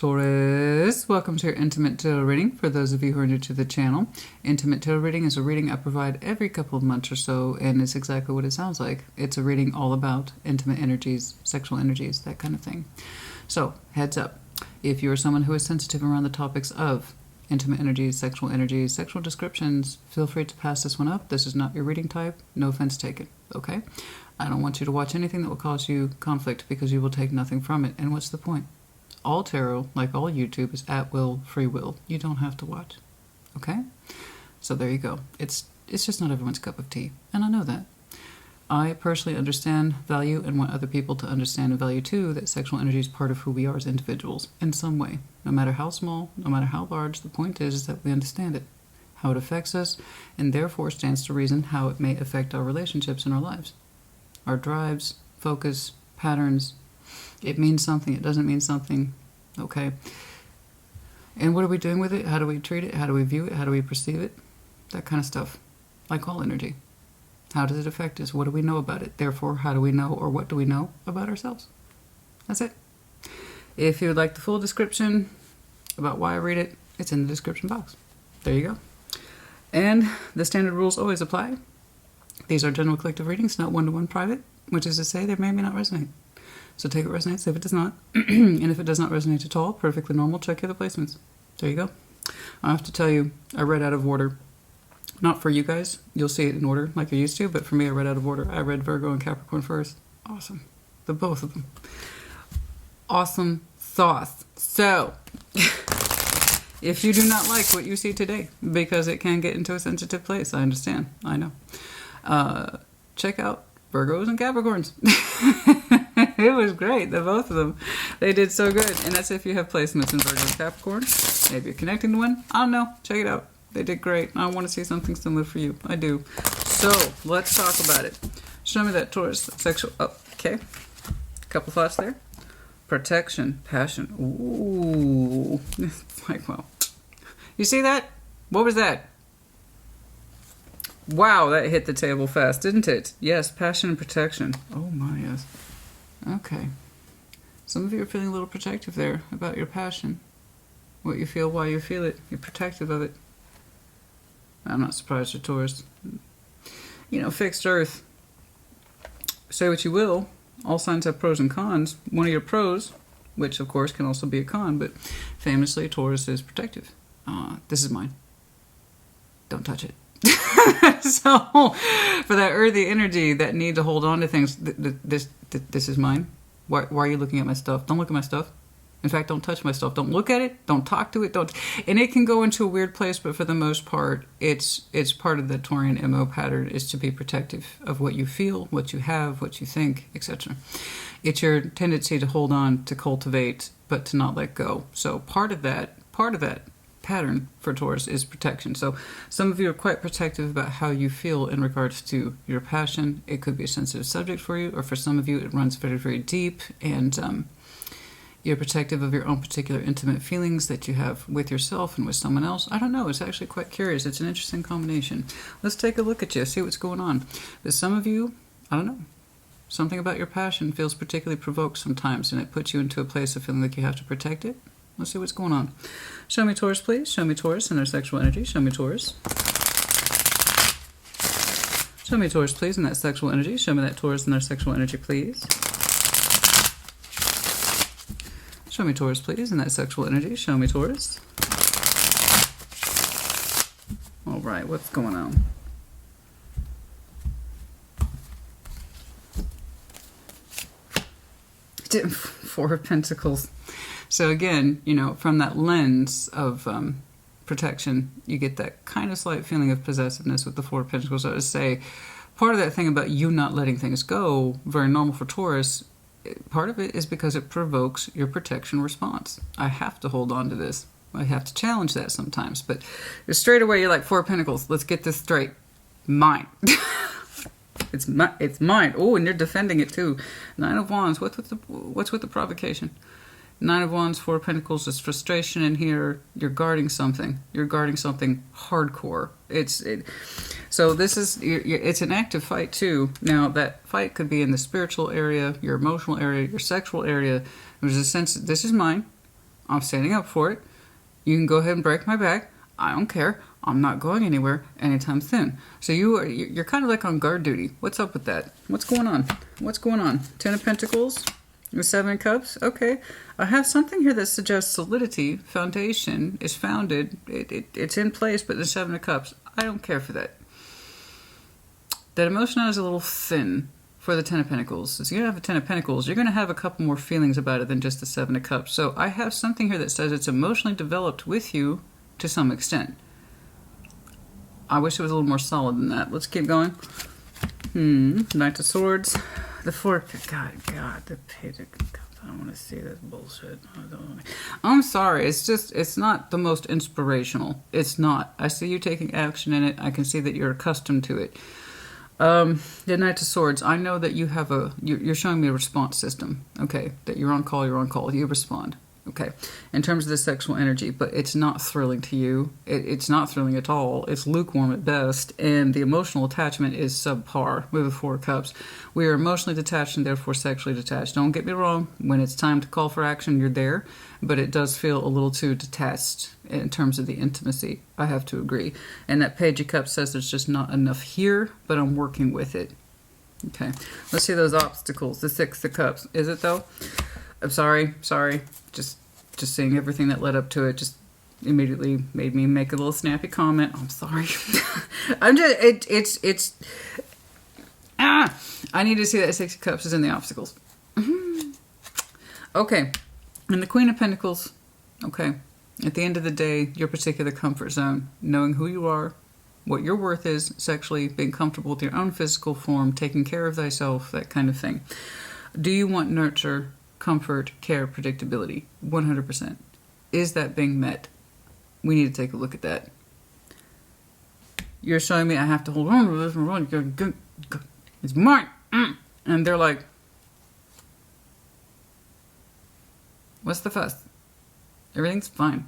Taurus, welcome to your Intimate Tarot reading. For those of you who are new to the channel, Intimate Tarot reading is a reading I provide every couple of months or so, and it's exactly what it sounds like. It's a reading all about intimate energies, sexual energies, that kind of thing. So, heads up, if you are someone who is sensitive around the topics of intimate energies, sexual descriptions, feel free to pass this one up. This is not your reading type. No offense taken, okay? I don't want you to watch anything that will cause you conflict because you will take nothing from it. And what's the point? All tarot, like all YouTube, is at will, free will. You don't have to watch. Okay? So there you go. It's just not everyone's cup of tea. And I know that. I personally understand, value, and want other people to understand and value too that sexual energy is part of who we are as individuals in some way. No matter how small, no matter how large, the point is that we understand it, how it affects us, and therefore stands to reason how it may affect our relationships in our lives. Our drives, focus, patterns. It means something, it doesn't mean something, okay? And what are we doing with it? How do we treat it? How do we view it? How do we perceive it? That kind of stuff, like all energy. How does it affect us? What do we know about it? Therefore, how do we know, or what do we know about ourselves? That's it. If you would like the full description about why I read it, it's in the description box. There you go. And the standard rules always apply. These are general collective readings, not one-to-one private, which is to say they may or may not resonate. So take what resonates if it does not. And if it does not resonate at all, perfectly normal, check your other placements. There you go. I have to tell you, I read out of order. Not for you guys. You'll see it in order like you're used to, but for me, I read out of order. I read Virgo and Capricorn first. Awesome. The both of them. Awesome sauce. So, if you do not like what you see today, because it can get into a sensitive place, I understand. I know. Check out Virgos and Capricorns. It was great, the both of them. They did so good. And that's if you have placements in Virgo and Capricorn. Maybe you're connecting to one. I don't know. Check it out. They did great. I want to see something similar for you. I do. So, let's talk about it. Show me that Taurus sexual... Oh, okay. Couple thoughts there. Protection. Passion. Ooh. It's like, well... You see that? What was that? Wow, that hit the table fast, didn't it? Yes, passion and protection. Oh my, yes. Okay. Some of you are feeling a little protective there about your passion. What you feel, why you feel it. You're protective of it. I'm not surprised you're Taurus. You know, fixed earth. Say what you will. All signs have pros and cons. One of your pros, which of course can also be a con, but famously Taurus is protective. This is mine. Don't touch it. So, for that earthy energy, that need to hold on to things, this is mine. Why are you looking at my stuff? Don't look at my stuff. In fact, don't touch my stuff. Don't look at it. Don't talk to it. And it can go into a weird place, but for the most part, it's part of the Taurian MO pattern is to be protective of what you feel, what you have, what you think, etc. It's your tendency to hold on, to cultivate, but to not let go. So part of that pattern for Taurus is protection. So some of you are quite protective about how you feel in regards to your passion. It could be a sensitive subject for you, or for some of you it runs very, very deep, and you're protective of your own particular intimate feelings that you have with yourself and with someone else. I don't know. It's actually quite curious. It's an interesting combination. Let's take a look at you, see what's going on. But some of you, I don't know, something about your passion feels particularly provoked sometimes, and it puts you into a place of feeling like you have to protect it. Let's see what's going on. Show me Taurus, please. Show me Taurus and their sexual energy. Show me Taurus. Show me Taurus, please, and that sexual energy. Show me that Taurus and their sexual energy, please. Show me Taurus, please, and that sexual energy. Show me Taurus. All right, what's going on? Four of Pentacles. So again, you know, from that lens of protection, you get that kind of slight feeling of possessiveness with the Four of Pentacles. I would say part of that thing about you not letting things go, very normal for Taurus, part of it is because it provokes your protection response. I have to hold on to this. I have to challenge that sometimes. But straight away, you're like, Four of Pentacles, let's get this straight. Mine. It's mine. Oh, and you're defending it too. Nine of Wands, what's with the provocation? Nine of Wands, Four of Pentacles is frustration in here. You're guarding something. You're guarding something hardcore. So this is, it's an active fight too. Now that fight could be in the spiritual area, your emotional area, your sexual area. There's a sense that this is mine. I'm standing up for it. You can go ahead and break my back. I don't care. I'm not going anywhere anytime soon. So you're kind of like on guard duty. What's up with that? What's going on? What's going on? Ten of Pentacles, the Seven of Cups. Okay, I have something here that suggests solidity, foundation is founded. It's in place, but the Seven of Cups, I don't care for that. That emotion is a little thin for the Ten of Pentacles. So you're going to have a Ten of Pentacles. You're going to have a couple more feelings about it than just the Seven of Cups. So I have something here that says it's emotionally developed with you to some extent. I wish it was a little more solid than that. Let's keep going. Knight of Swords. The Four... God, the Page of Cups. I don't want to see this bullshit. I'm sorry. It's not the most inspirational. It's not. I see you taking action in it. I can see that you're accustomed to it. The Knight of Swords. I know that you have you're showing me a response system. Okay. That you're on call, you respond. Okay, in terms of the sexual energy, but it's not thrilling to you. It's not thrilling at all. It's lukewarm at best, and the emotional attachment is subpar with the Four of Cups. We are emotionally detached and therefore sexually detached. Don't get me wrong. When it's time to call for action, you're there, but it does feel a little too detached in terms of the intimacy. I have to agree. And that Page of Cups says there's just not enough here, but I'm working with it. Okay, let's see those obstacles. The Six of Cups. Is it though? I'm sorry. Just seeing everything that led up to it just immediately made me make a little snappy comment. I'm sorry. I need to see that Six of Cups is in the obstacles. Okay. And the Queen of Pentacles. Okay. At the end of the day, your particular comfort zone, knowing who you are, what your worth is sexually, being comfortable with your own physical form, taking care of thyself, that kind of thing. Do you want nurture, comfort, care, predictability? 100%. Is that being met? We need to take a look at that. You're showing me I have to hold on to this and it's mine. And they're like, what's the fuss? Everything's fine.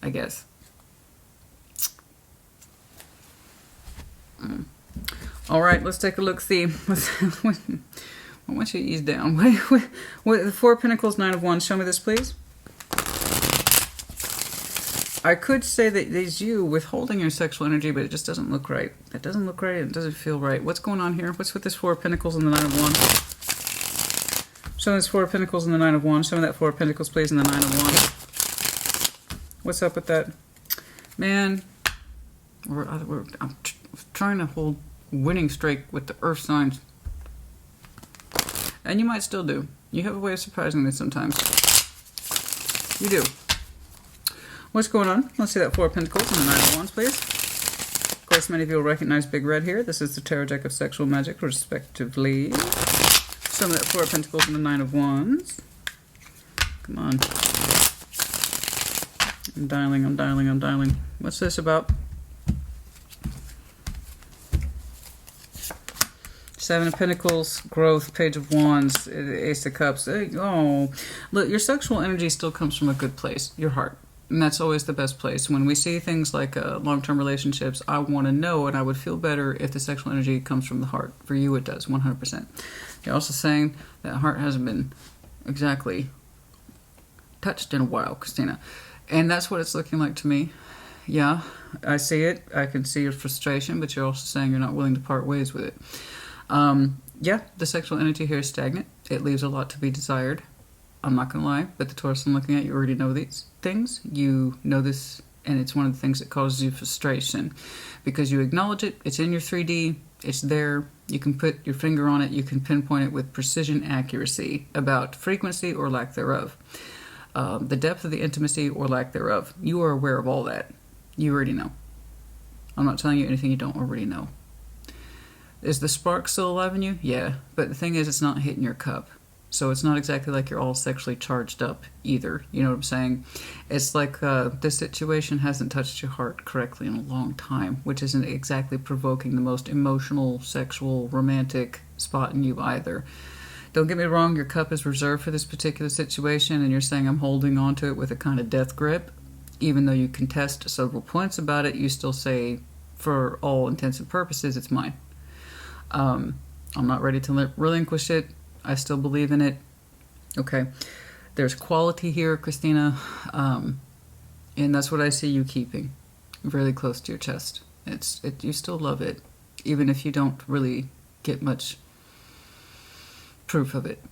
I guess. All right, let's take a look. See. I want you to ease down. What, the Four of Pentacles, Nine of Wands. Show me this, please. I could say that it's you withholding your sexual energy, but it just doesn't look right. It doesn't look right. It doesn't feel right. What's going on here? What's with this Four of Pentacles and the Nine of Wands? Show me this Four of Pentacles and the Nine of Wands. Show me that Four of Pentacles, please, and the Nine of Wands. What's up with that? Man, I'm trying to hold winning streak with the earth signs. And you might still do. You have a way of surprising me sometimes. You do. What's going on? Let's see that Four of Pentacles and the Nine of Wands, please. Of course, many of you will recognize Big Red here. This is the Tarot deck of Sexual Magic, respectively. Some of that Four of Pentacles and the Nine of Wands. Come on. I'm dialing. What's this about? Seven of Pentacles, growth, Page of Wands, Ace of Cups. Oh, look, your sexual energy still comes from a good place, your heart. And that's always the best place. When we see things like long-term relationships, I want to know, and I would feel better if the sexual energy comes from the heart. For you, it does, 100%. You're also saying that heart hasn't been exactly touched in a while, Christina. And that's what it's looking like to me. Yeah, I see it. I can see your frustration, but you're also saying you're not willing to part ways with it. Yeah, the sexual energy here is stagnant. It leaves a lot to be desired. I'm not going to lie, but the Taurus I'm looking at, you already know these things. You know this, and it's one of the things that causes you frustration because you acknowledge it. It's in your 3D. It's there. You can put your finger on it. You can pinpoint it with precision accuracy about frequency or lack thereof. The depth of the intimacy or lack thereof. You are aware of all that. You already know. I'm not telling you anything you don't already know. Is the spark still alive in you? Yeah. But the thing is, it's not hitting your cup. So it's not exactly like you're all sexually charged up either. You know what I'm saying? It's like this situation hasn't touched your heart correctly in a long time, which isn't exactly provoking the most emotional, sexual, romantic spot in you either. Don't get me wrong, your cup is reserved for this particular situation, and you're saying I'm holding on to it with a kind of death grip. Even though you contest several points about it, you still say, for all intents and purposes, it's mine. I'm not ready to relinquish it. I still believe in it. Okay. There's quality here, Christina. And that's what I see you keeping really close to your chest. You still love it, even if you don't really get much proof of it.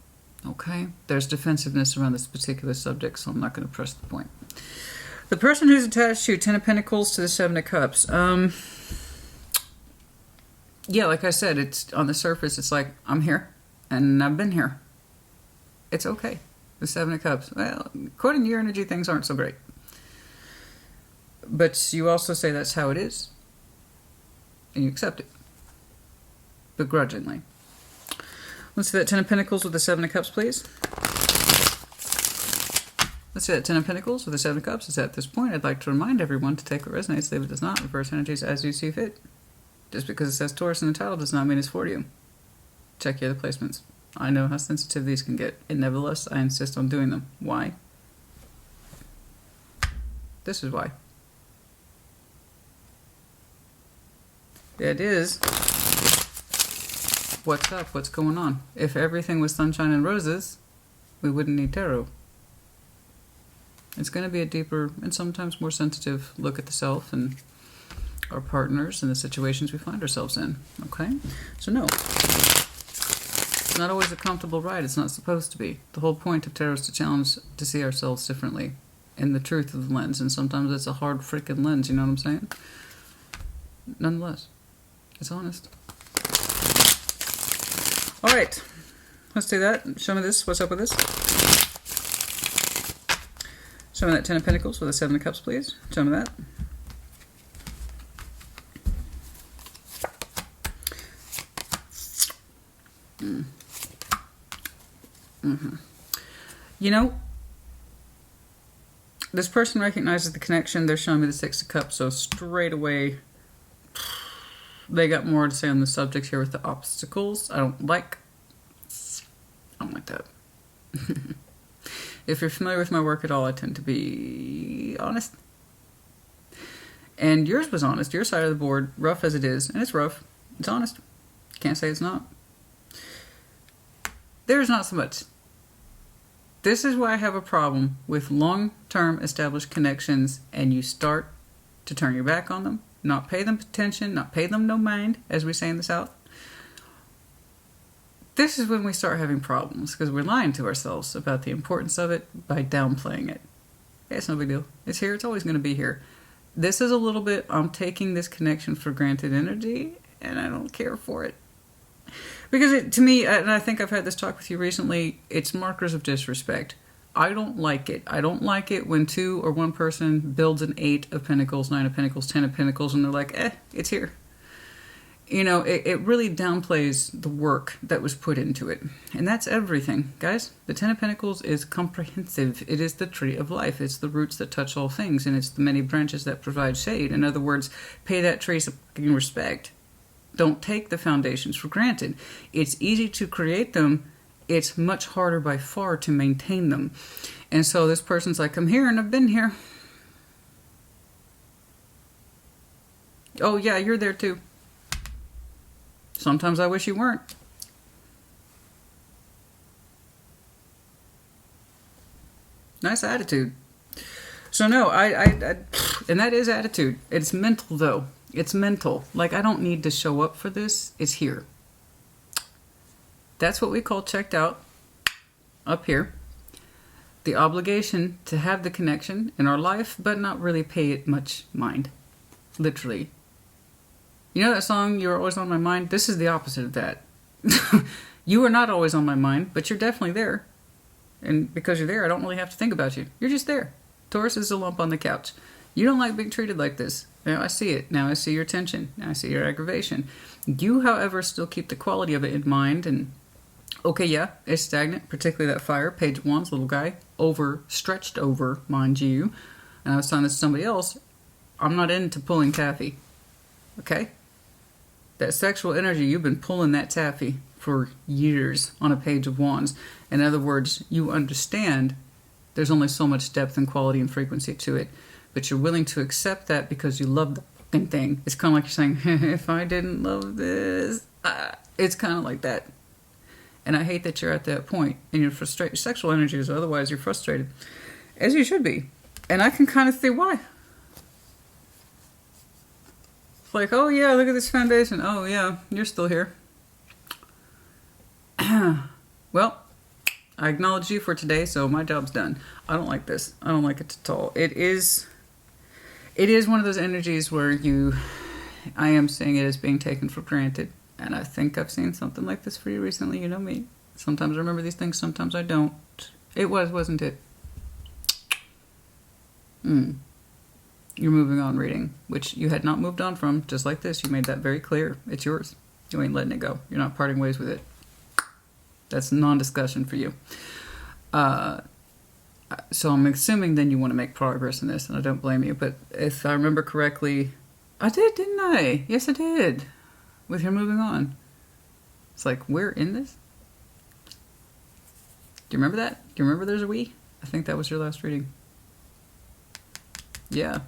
Okay? There's defensiveness around this particular subject, so I'm not going to press the point. The person who's attached to you, Ten of Pentacles to the Seven of Cups. Yeah, like I said, it's on the surface, it's like, I'm here, and I've been here. It's okay. The Seven of Cups. Well, according to your energy, things aren't so great. But you also say that's how it is. And you accept it. Begrudgingly. Let's see that Ten of Pentacles with the Seven of Cups, please. Let's see that Ten of Pentacles with the Seven of Cups. At this point, I'd like to remind everyone to take what resonates, leave it does not, reverse energies as you see fit. Just because it says Taurus in the title does not mean it's for you. Check your other placements. I know how sensitive these can get, and nevertheless, I insist on doing them. Why? This is why. The idea is, what's up? What's going on? If everything was sunshine and roses, we wouldn't need tarot. It's going to be a deeper and sometimes more sensitive look at the self and our partners and the situations we find ourselves in. Okay? So no. It's not always a comfortable ride. It's not supposed to be. The whole point of tarot is to challenge to see ourselves differently in the truth of the lens. And sometimes it's a hard freaking lens, you know what I'm saying? Nonetheless, it's honest. All right. Let's do that. Show me this. What's up with this? Show me that Ten of Pentacles with the Seven of Cups, please. Show me that. You know, this person recognizes the connection. They're showing me the Six of Cups, so straight away they got more to say on the subject here with the obstacles. I don't like that. If you're familiar with my work at all, I tend to be honest. And yours was honest. Your side of the board, rough as it is, and it's rough. It's honest. Can't say it's not. There's not so much. This is why I have a problem with long-term established connections and you start to turn your back on them, not pay them attention, not pay them no mind, as we say in the South. This is when we start having problems because we're lying to ourselves about the importance of it by downplaying it. Yeah, it's no big deal. It's here. It's always going to be here. This is a little bit, I'm taking this connection for granted energy and I don't care for it. Because to me, and I think I've had this talk with you recently, it's markers of disrespect. I don't like it. I don't like it when two or one person builds an 8 of Pentacles, 9 of Pentacles, 10 of Pentacles, and they're like, it's here. You know, it really downplays the work that was put into it. And that's everything, guys. The 10 of Pentacles is comprehensive. It is the tree of life. It's the roots that touch all things, and it's the many branches that provide shade. In other words, pay that tree some respect. Don't take the foundations for granted. It's easy to create them. It's much harder by far to maintain them. And so this person's like, I'm here and I've been here. Oh yeah, you're there too. Sometimes I wish you weren't. Nice attitude. So no, and that is attitude. It's mental though. It's mental. Like, I don't need to show up for this. It's here. That's what we call checked out up here. The obligation to have the connection in our life, but not really pay it much mind. Literally. You know that song, You're Always on My Mind? This is the opposite of that. You are not always on my mind, but you're definitely there. And because you're there, I don't really have to think about you. You're just there. Taurus is a lump on the couch. You don't like being treated like this. Now I see it. Now I see your tension. Now I see your aggravation. You, however, still keep the quality of it in mind. And okay, yeah, it's stagnant, particularly that fire. Page 1's little guy, stretched over, mind you. And I was telling this to somebody else, I'm not into pulling taffy. Okay? That sexual energy, you've been pulling that taffy for years on a page of wands. In other words, you understand there's only so much depth and quality and frequency to it. But you're willing to accept that because you love the fucking thing. It's kind of like you're saying, if I didn't love this, it's kind of like that. And I hate that you're at that point and you're frustrated. Sexual energy is otherwise you're frustrated, as you should be. And I can kind of see why. It's like, oh yeah, look at this foundation. Oh yeah, you're still here. Well, I acknowledge you for today, so my job's done. I don't like this. I don't like it at all. It is one of those energies where I am seeing it as being taken for granted. And I think I've seen something like this for you recently. You know me. Sometimes I remember these things, sometimes I don't. It wasn't it? You're moving on reading, which you had not moved on from, just like this. You made that very clear. It's yours. You ain't letting it go. You're not parting ways with it. That's non-discussion for you. So I'm assuming then you want to make progress in this, and I don't blame you. But if I remember correctly, I did, didn't I? Yes, I did. With your moving on. It's like, we're in this? Do you remember that? Do you remember there's a we? I think that was your last reading. Yeah.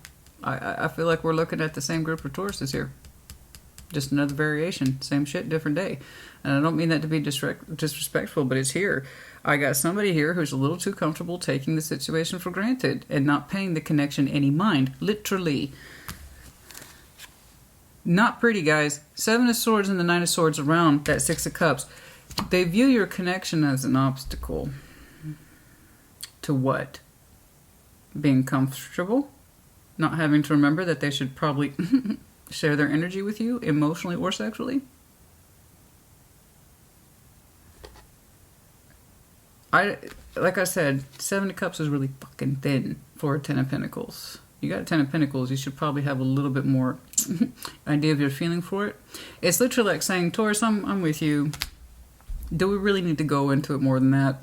I feel like we're looking at the same group of Tauruses here. Just another variation. Same shit, different day. And I don't mean that to be disrespectful, but it's here. I got somebody here who's a little too comfortable taking the situation for granted and not paying the connection any mind. Literally. Not pretty, guys. 7 of Swords and the 9 of Swords around that 6 of Cups. They view your connection as an obstacle. To what? Being comfortable? Not having to remember that they should probably share their energy with you, emotionally or sexually? Like I said, 7 of Cups is really fucking thin for a 10 of Pentacles. You got a 10 of Pentacles, you should probably have a little bit more idea of your feeling for it. It's literally like saying, Taurus, I'm with you. Do we really need to go into it more than that?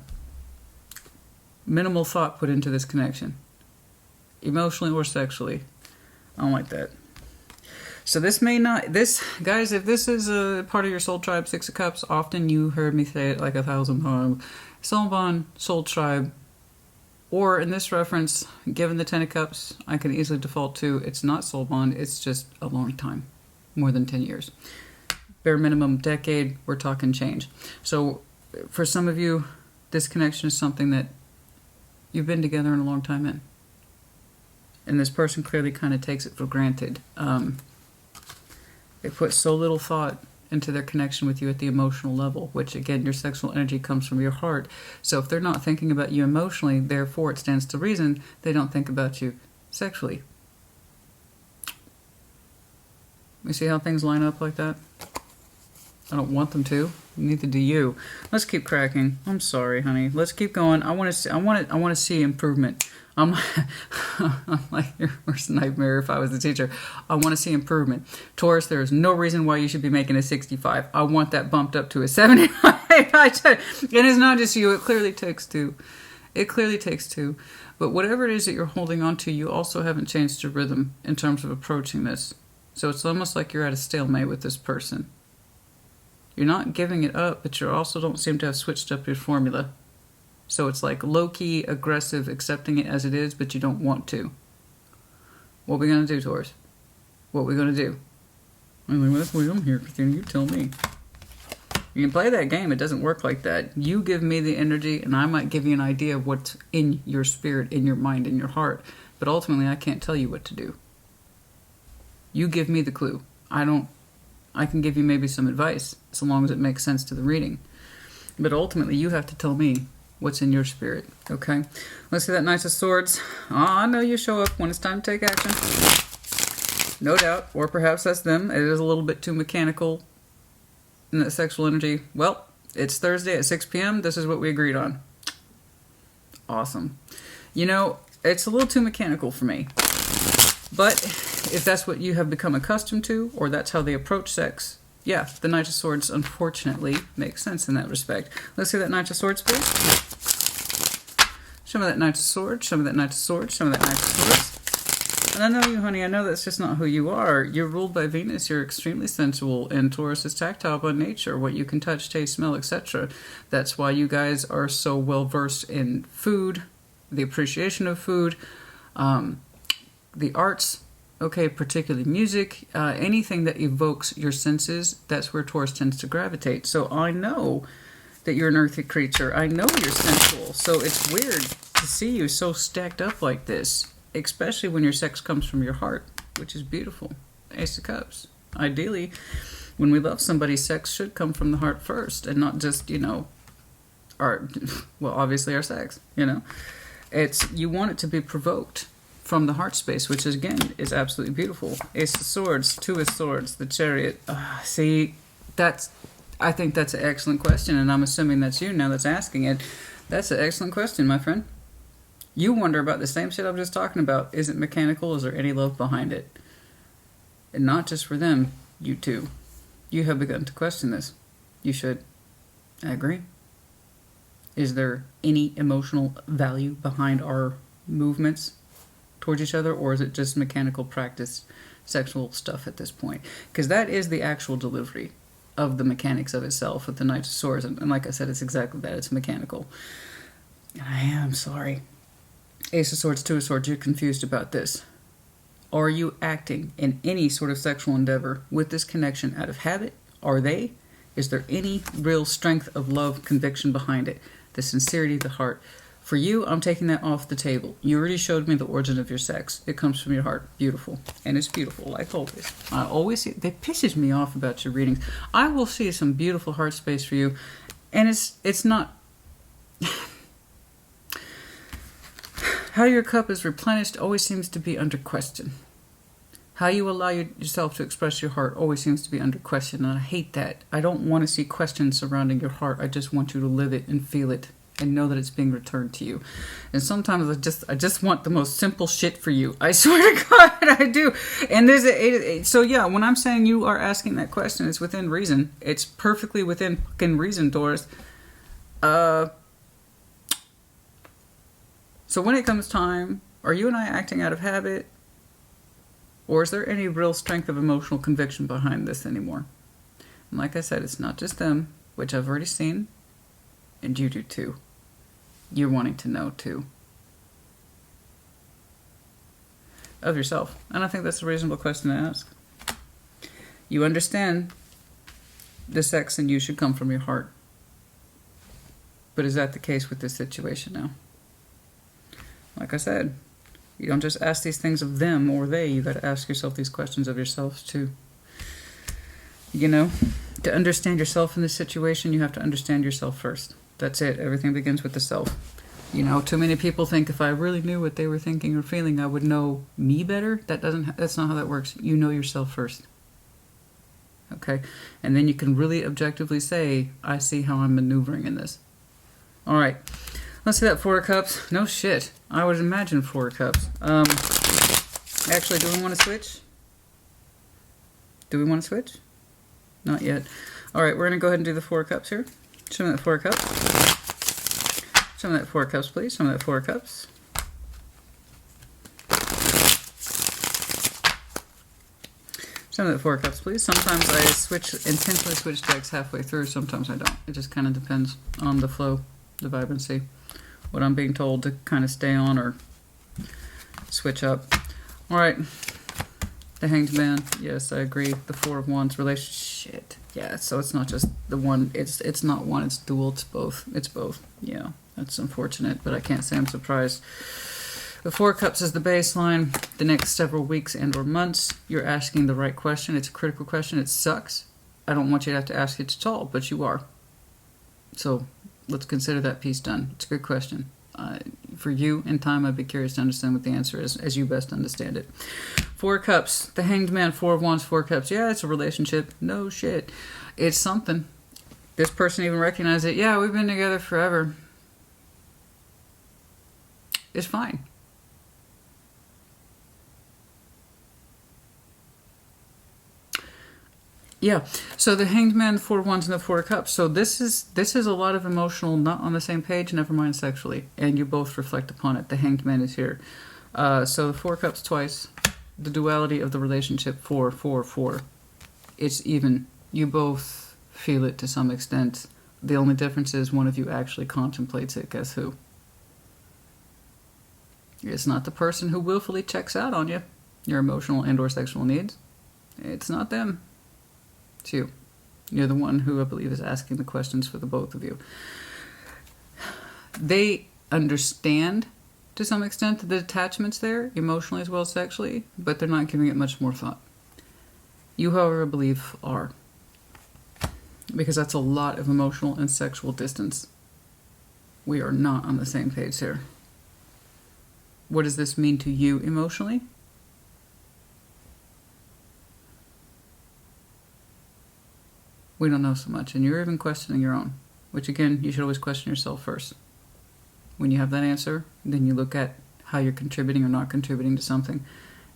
Minimal thought put into this connection. Emotionally or sexually. I don't like that. So this may not, guys, if this is a part of your soul tribe, 6 of Cups, often you heard me say it like 1,000 times. Soul bond, soul tribe, or in this reference, given the 10 of Cups, I can easily default to, it's not soul bond, it's just a long time. More than 10 years. Bare minimum decade, we're talking change. So for some of you, this connection is something that you've been together in a long time in. And this person clearly kind of takes it for granted. They put so little thought into their connection with you at the emotional level, which again, your sexual energy comes from your heart. So if they're not thinking about you emotionally, therefore it stands to reason they don't think about you sexually. You see how things line up like that? I don't want them to. Neither do you. Let's keep cracking. I'm sorry, honey. Let's keep going. I want to see improvement. I'm like your worst nightmare if I was the teacher. I want to see improvement. Taurus, there is no reason why you should be making a 65. I want that bumped up to a 75. And it's not just you. It clearly takes two. It clearly takes two. But whatever it is that you're holding on to, you also haven't changed your rhythm in terms of approaching this. So it's almost like you're at a stalemate with this person. You're not giving it up, but you also don't seem to have switched up your formula. So it's like low-key, aggressive, accepting it as it is, but you don't want to. What are we going to do, Taurus? What are we going to do? I'm like, well, that's why I'm here, Christina. You tell me. You can play that game. It doesn't work like that. You give me the energy, and I might give you an idea of what's in your spirit, in your mind, in your heart. But ultimately, I can't tell you what to do. You give me the clue. I can give you maybe some advice, so long as it makes sense to the reading. But ultimately, you have to tell me what's in your spirit, okay? Let's see that Knight of Swords. I know you show up when it's time to take action. No doubt. Or perhaps that's them. It is a little bit too mechanical in that sexual energy. Well, it's Thursday at 6 p.m. This is what we agreed on. Awesome. You know, it's a little too mechanical for me. But if that's what you have become accustomed to, or that's how they approach sex, yeah, the Knight of Swords, unfortunately, makes sense in that respect. Let's see that Knight of Swords, please. Show me that Knight of Swords, show me that Knight of Swords, show me that Knight of Swords. And I know you, honey, I know that's just not who you are. You're ruled by Venus, you're extremely sensual, and Taurus is tactile by nature, what you can touch, taste, smell, etc. That's why you guys are so well-versed in food, the appreciation of food, the arts, okay, particularly music, anything that evokes your senses, that's where Taurus tends to gravitate. So I know that you're an earthy creature. I know you're sensual. So it's weird to see you so stacked up like this, especially when your sex comes from your heart, which is beautiful. Ace of Cups. Ideally, when we love somebody, sex should come from the heart first and not just, you know, obviously our sex, you know. You want it to be provoked from the heart space, which is, again, is absolutely beautiful. Ace of Swords, Two of Swords, the Chariot. See, I think that's an excellent question, and I'm assuming that's you now that's asking it. That's an excellent question, my friend. You wonder about the same shit I was just talking about. Is it mechanical? Is there any love behind it? And not just for them, you too. You have begun to question this. You should. I agree. Is there any emotional value behind our movements towards each other, or is it just mechanical practice, sexual stuff at this point? Because that is the actual delivery of the mechanics of itself with the Knight of Swords. And like I said, it's exactly that. It's mechanical. I am sorry. Ace of Swords, Two of Swords, you're confused about this. Are you acting in any sort of sexual endeavor with this connection out of habit? Are they? Is there any real strength of love, conviction behind it? The sincerity of the heart. For you, I'm taking that off the table. You already showed me the origin of your sex. It comes from your heart. Beautiful. And it's beautiful, like always. I always see, that pisses me off about your readings. I will see some beautiful heart space for you. And it's not... How your cup is replenished always seems to be under question. How you allow yourself to express your heart always seems to be under question, and I hate that. I don't want to see questions surrounding your heart. I just want you to live it and feel it and know that it's being returned to you. And sometimes I just want the most simple shit for you. I swear to God, I do. And so yeah, when I'm saying you are asking that question, it's within reason. It's perfectly within fucking reason, Taurus. So when it comes time, are you and I acting out of habit? Or is there any real strength of emotional conviction behind this anymore? And like I said, it's not just them, which I've already seen, and you do too. You're wanting to know too. Of yourself. And I think that's a reasonable question to ask. You understand the sex in you should come from your heart. But is that the case with this situation now? Like I said, you don't just ask these things of them or they. You got to ask yourself these questions of yourselves too. You know, to understand yourself in this situation, you have to understand yourself first. That's it. Everything begins with the self. You know, too many people think if I really knew what they were thinking or feeling, I would know me better. That's not how that works. You know yourself first. Okay? And then you can really objectively say, I see how I'm maneuvering in this. All right. Let's see that Four of Cups. No shit. I would imagine Four of Cups. Actually, do we want to switch? Do we want to switch? Not yet. All right, we're going to go ahead and do the Four of Cups here. Show me that Four of Cups. Show me that Four of Cups, please. Show me that Four of Cups. Show me that Four of Cups, please. Sometimes I intentionally switch decks halfway through. Sometimes I don't. It just kind of depends on the flow, the vibrancy, what I'm being told to kind of stay on or switch up. All right. The Hanged Man. Yes, I agree. The Four of Wands. Relationship. Yeah, so it's not just the one. It's not one. It's dual. It's both. It's both. Yeah, that's unfortunate, but I can't say I'm surprised. The Four of Cups is the baseline. The next several weeks and or months, you're asking the right question. It's a critical question. It sucks. I don't want you to have to ask it at all, but you are. So let's consider that piece done. It's a good question. For you, in time, I'd be curious to understand what the answer is, as you best understand it. Four of Cups, the Hanged Man, Four of Wands, Four of Cups. Yeah, it's a relationship. No shit. It's something. This person even recognized it. Yeah, we've been together forever. It's fine. Yeah, so the Hanged Man, the Four of Wands, and the Four of Cups. So this is a lot of emotional, not on the same page, never mind sexually. And you both reflect upon it. The Hanged Man is here. So the Four of Cups twice. The duality of the relationship, 4, 4, 4. It's even. You both feel it to some extent. The only difference is one of you actually contemplates it. Guess who? It's not the person who willfully checks out on you, your emotional and or sexual needs. It's not them. It's you. You're the one who I believe is asking the questions for the both of you. They understand to some extent the attachments there, emotionally as well as sexually, but they're not giving it much more thought. You, however, I believe are. Because that's a lot of emotional and sexual distance. We are not on the same page here. What does this mean to you emotionally? We don't know so much, and you're even questioning your own, which again, you should always question yourself first. When you have that answer, then you look at how you're contributing or not contributing to something.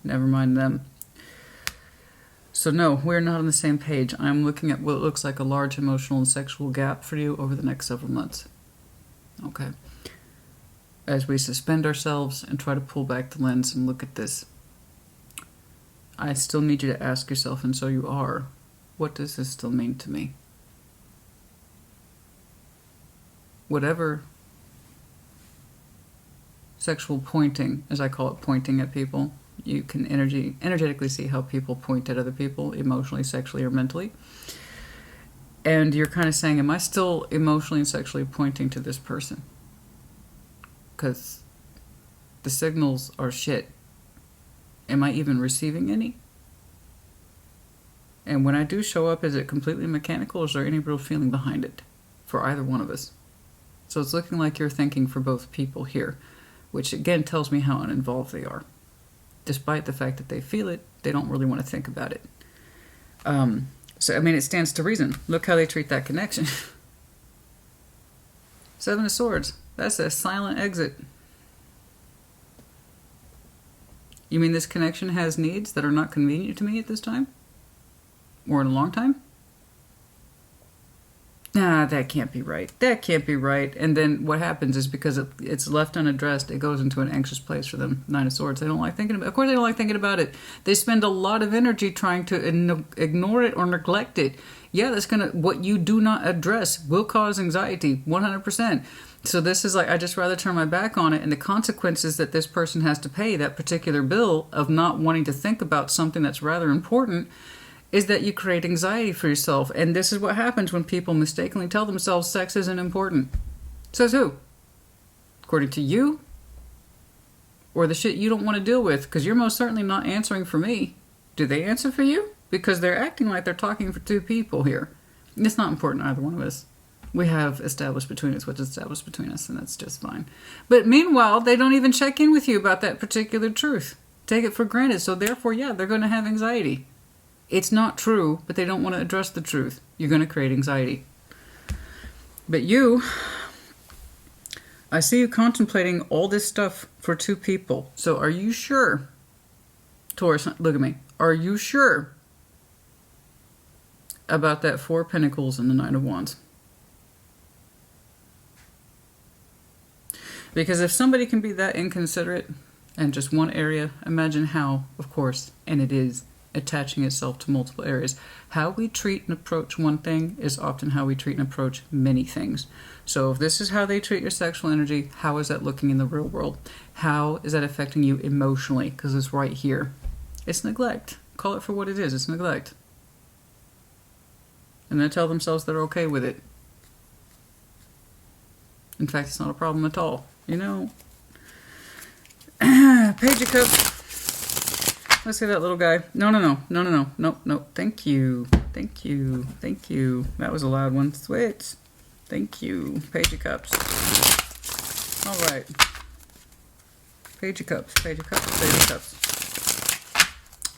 Never mind them. So no, we're not on the same page. I'm looking at what looks like a large emotional and sexual gap for you over the next several months. Okay. As we suspend ourselves and try to pull back the lens and look at this, I still need you to ask yourself, and so you are, what does this still mean to me? Whatever sexual pointing, as I call it, pointing at people, you can energetically see how people point at other people, emotionally, sexually, or mentally. And you're kind of saying, am I still emotionally and sexually pointing to this person? Because the signals are shit. Am I even receiving any? And when I do show up, is it completely mechanical, or is there any real feeling behind it for either one of us? So it's looking like you're thinking for both people here, which again tells me how uninvolved they are. Despite the fact that they feel it, they don't really want to think about it. So, I mean, it stands to reason. Look how they treat that connection. Seven of Swords. That's a silent exit. You mean this connection has needs that are not convenient to me at this time? Or in a long time? Nah, that can't be right. That can't be right. And then what happens is, because it's left unaddressed, it goes into an anxious place for them. Nine of Swords. They don't like thinking about it. Of course they don't like thinking about it. They spend a lot of energy trying to ignore it or neglect it. Yeah, that's gonna, what you do not address will cause anxiety, 100%. So this is like, I just rather turn my back on it, and the consequences that this person has to pay, that particular bill of not wanting to think about something that's rather important, is that you create anxiety for yourself. And this is what happens when people mistakenly tell themselves sex isn't important. Says who? According to you? Or the shit you don't want to deal with? Because you're most certainly not answering for me. Do they answer for you? Because they're acting like they're talking for two people here. It's not important to either one of us. We have established between us what's established between us, and that's just fine. But meanwhile, they don't even check in with you about that particular truth. Take it for granted. So therefore, yeah, they're going to have anxiety. It's not true, but they don't want to address the truth. You're going to create anxiety. But you, I see you contemplating all this stuff for two people. So are you sure, Taurus, look at me, are you sure about that Four of Pentacles and the Nine of Wands? Because if somebody can be that inconsiderate in just one area, imagine how, of course, and it is, attaching itself to multiple areas. How we treat and approach one thing is often how we treat and approach many things. So if this is how they treat your sexual energy, how is that looking in the real world? How is that affecting you emotionally? Because it's right here. It's neglect. Call it for what it is. It's neglect. And they tell themselves they're okay with it. In fact, it's not a problem at all. You know, Page of Cups. Let's see that little guy. No. Thank you. That was a loud one. Switch. Thank you. Page of Cups. All right. Page of Cups.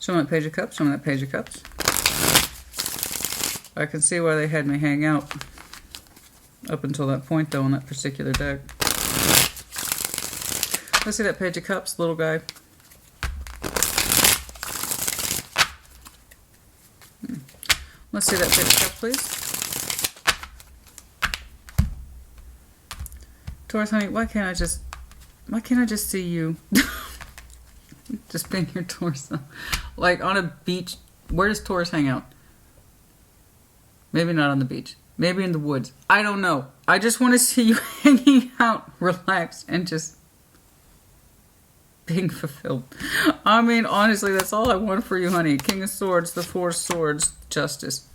Show me that Page of Cups. I can see why they had me hang out up until that point, though, on that particular deck. Let's see that Page of Cups, little guy. Let's see that Page of Cups, please. Taurus, honey, why can't I just see you? Just being your torso. Like on a beach. Where does Taurus hang out? Maybe not on the beach. Maybe in the woods. I don't know. I just want to see you hanging out, relaxed, and just being fulfilled. I mean, honestly, that's all I want for you, honey. King of Swords, the Four of Swords, Justice.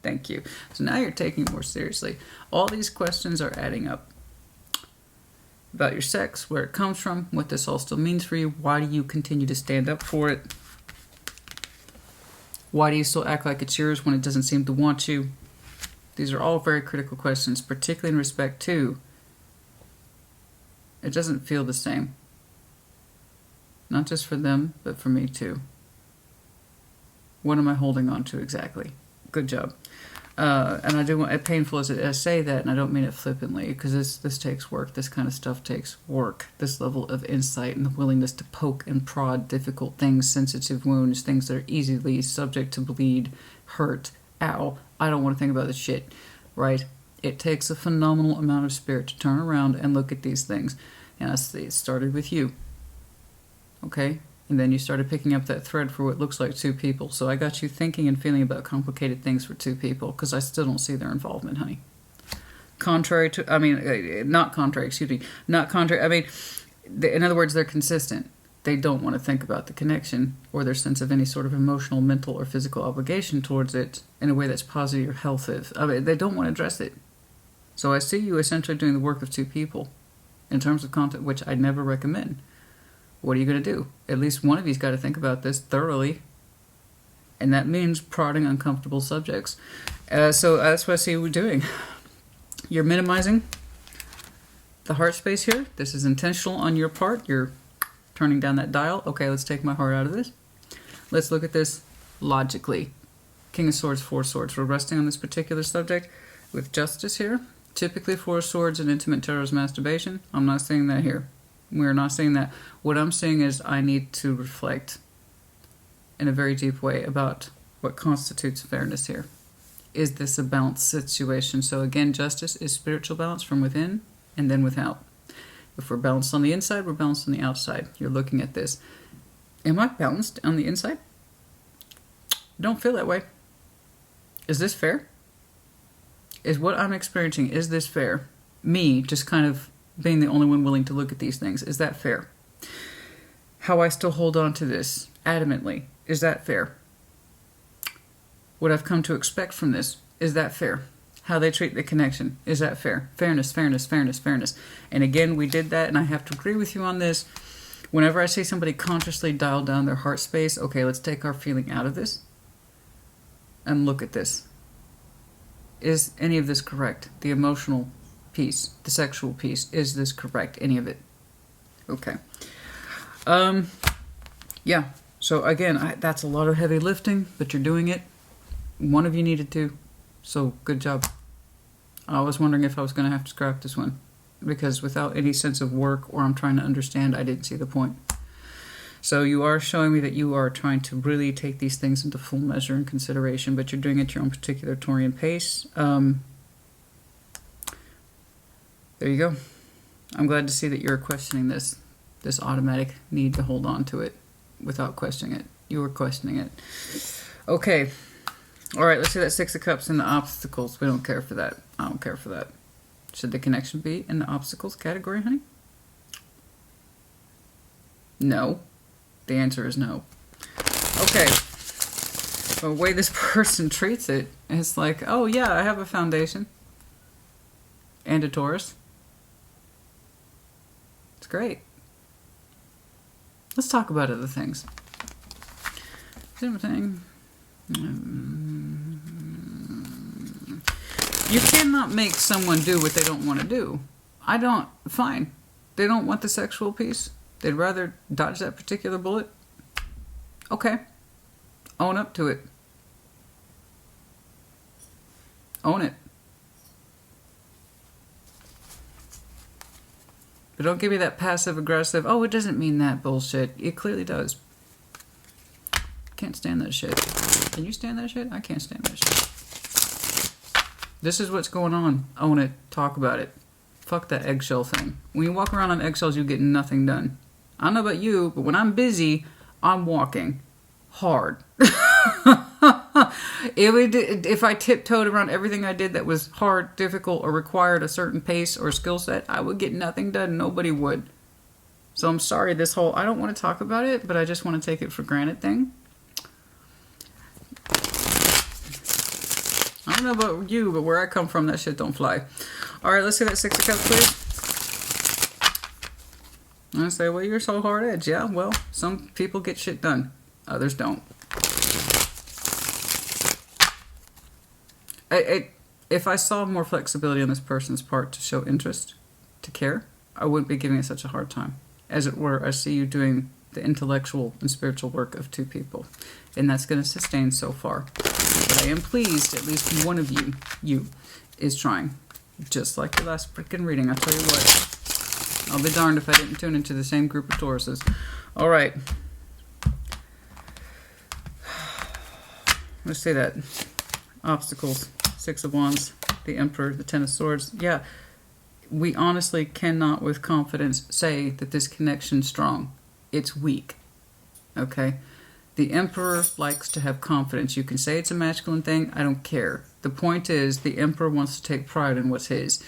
Thank you. So now you're taking it more seriously. All these questions are adding up. About your sex, where it comes from, what this all still means for you. Why do you continue to stand up for it? Why do you still act like it's yours when it doesn't seem to want you? These are all very critical questions, particularly in respect to it doesn't feel the same. Not just for them, but for me too. What am I holding on to exactly? Good job. And I do want, painful as I say that, and I don't mean it flippantly, because this takes work. This kind of stuff takes work. This level of insight and the willingness to poke and prod difficult things, sensitive wounds, things that are easily subject to bleed, hurt, ow, I don't want to think about this shit, right? It takes a phenomenal amount of spirit to turn around and look at these things. And it started with you, okay? And then you started picking up that thread for what looks like two people. So I got you thinking and feeling about complicated things for two people, because I still don't see their involvement, honey. Contrary to, I mean, not contrary, excuse me, not contrary, I mean, in other words, they're consistent. They don't want to think about the connection or their sense of any sort of emotional, mental, or physical obligation towards it in a way that's positive or healthy. I mean, they don't want to address it. So I see you essentially doing the work of two people in terms of content, which I never recommend. What are you going to do? At least one of you's got to think about this thoroughly. And that means prodding uncomfortable subjects. So that's what I see you doing. You're minimizing the heart space here. This is intentional on your part. You're turning down that dial. Okay, let's take my heart out of this. Let's look at this logically. King of Swords, Four of Swords. We're resting on this particular subject with justice here. Typically, Four of Swords and intimate tarot is masturbation. I'm not saying that here. We're not saying that. What I'm saying is I need to reflect in a very deep way about what constitutes fairness here. Is this a balanced situation? So again, justice is spiritual balance from within and then without. If we're balanced on the inside, we're balanced on the outside. You're looking at this. Am I balanced on the inside? Don't feel that way. Is this fair? Is what I'm experiencing, is this fair? Me just kind of being the only one willing to look at these things, is that fair? How I still hold on to this adamantly, is that fair? What I've come to expect from this, is that fair? How they treat the connection, is that fair? Fairness, fairness, fairness, fairness. And again, we did that, and I have to agree with you on this. Whenever I see somebody consciously dial down their heart space, okay, let's take our feeling out of this and look at this. Is any of this correct? The emotional piece, the sexual piece, is this correct? Any of it? Okay. Yeah. So again, that's a lot of heavy lifting, but you're doing it. One of you needed to, so good job. I was wondering if I was going to have to scrap this one, because without any sense of work or I'm trying to understand, I didn't see the point. So you are showing me that you are trying to really take these things into full measure and consideration, but you're doing it at your own particular Taurian pace. There you go. I'm glad to see that you're questioning this automatic need to hold on to it without questioning it. You were questioning it. Okay. All right, let's see that Six of Cups and the obstacles. We don't care for that. I don't care for that. Should the connection be in the obstacles category, honey? No. The answer is no. Okay. The way this person treats it, it's like, oh yeah, I have a foundation. And a Taurus. It's great. Let's talk about other things. Something. You cannot make someone do what they don't want to do. Fine. They don't want the sexual piece. They'd rather dodge that particular bullet. Okay. Own up to it. Own it. But don't give me that passive-aggressive, oh, it doesn't mean that bullshit. It clearly does. Can't stand that shit. Can you stand that shit? I can't stand that shit. This is what's going on. Own it. Talk about it. Fuck that eggshell thing. When you walk around on eggshells, you get nothing done. I don't know about you, but when I'm busy, I'm walking hard. If I tiptoed around everything I did that was hard, difficult, or required a certain pace or skill set, I would get nothing done. Nobody would. So I'm sorry, this whole, I don't want to talk about it, but I just want to take it for granted thing. I don't know about you, but where I come from, that shit don't fly. All right, let's see that Six of Cups, please. I say, well, you're so hard edge. Yeah, well, some people get shit done. Others don't. If I saw more flexibility on this person's part to show interest, to care, I wouldn't be giving it such a hard time. As it were, I see you doing the intellectual and spiritual work of two people. And that's going to sustain so far. But I am pleased at least one of you is trying. Just like the last freaking reading, I'll tell you what. I'll be darned if I didn't tune into the same group of Tauruses. All right. Let's see that. Obstacles. Six of Wands. The Emperor. The Ten of Swords. Yeah. We honestly cannot with confidence say that this connection's strong. It's weak. Okay? The Emperor likes to have confidence. You can say it's a masculine thing. I don't care. The point is the Emperor wants to take pride in what's his.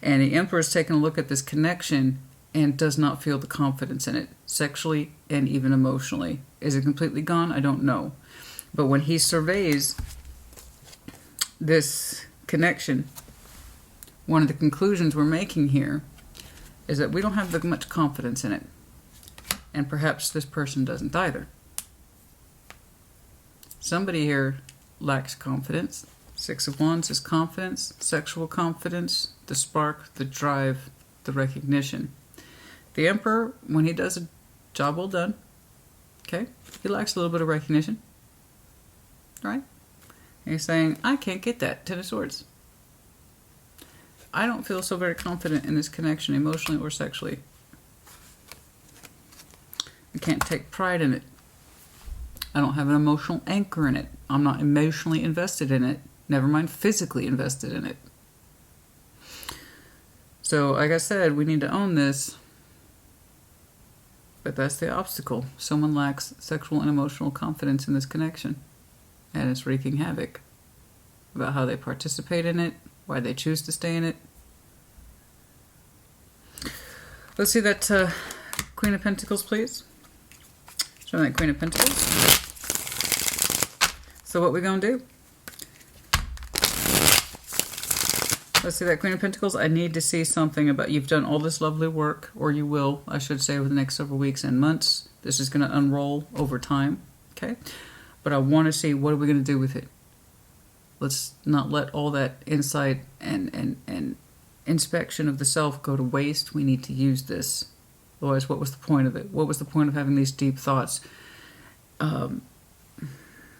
And the Emperor is taking a look at this connection and does not feel the confidence in it, sexually and even emotionally. Is it completely gone? I don't know. But when he surveys this connection, one of the conclusions we're making here is that we don't have much confidence in it. And perhaps this person doesn't either. Somebody here lacks confidence. Six of Wands is confidence, sexual confidence, the spark, the drive, the recognition. The Emperor, when he does a job well done, okay, he lacks a little bit of recognition, right? And he's saying, I can't get that. Ten of Swords. I don't feel so very confident in this connection, emotionally or sexually. I can't take pride in it. I don't have an emotional anchor in it. I'm not emotionally invested in it. Never mind physically invested in it. So, like I said, we need to own this. But that's the obstacle. Someone lacks sexual and emotional confidence in this connection. And it's wreaking havoc about how they participate in it, why they choose to stay in it. Let's see that Queen of Pentacles, please. Show me that Queen of Pentacles. So what we gonna do? Let's see that Queen of Pentacles. I need to see something about, you've done all this lovely work, or you will, I should say, over the next several weeks and months. This is going to unroll over time, okay? But I want to see, what are we going to do with it? Let's not let all that insight and inspection of the self go to waste. We need to use this. Otherwise, what was the point of it? What was the point of having these deep thoughts and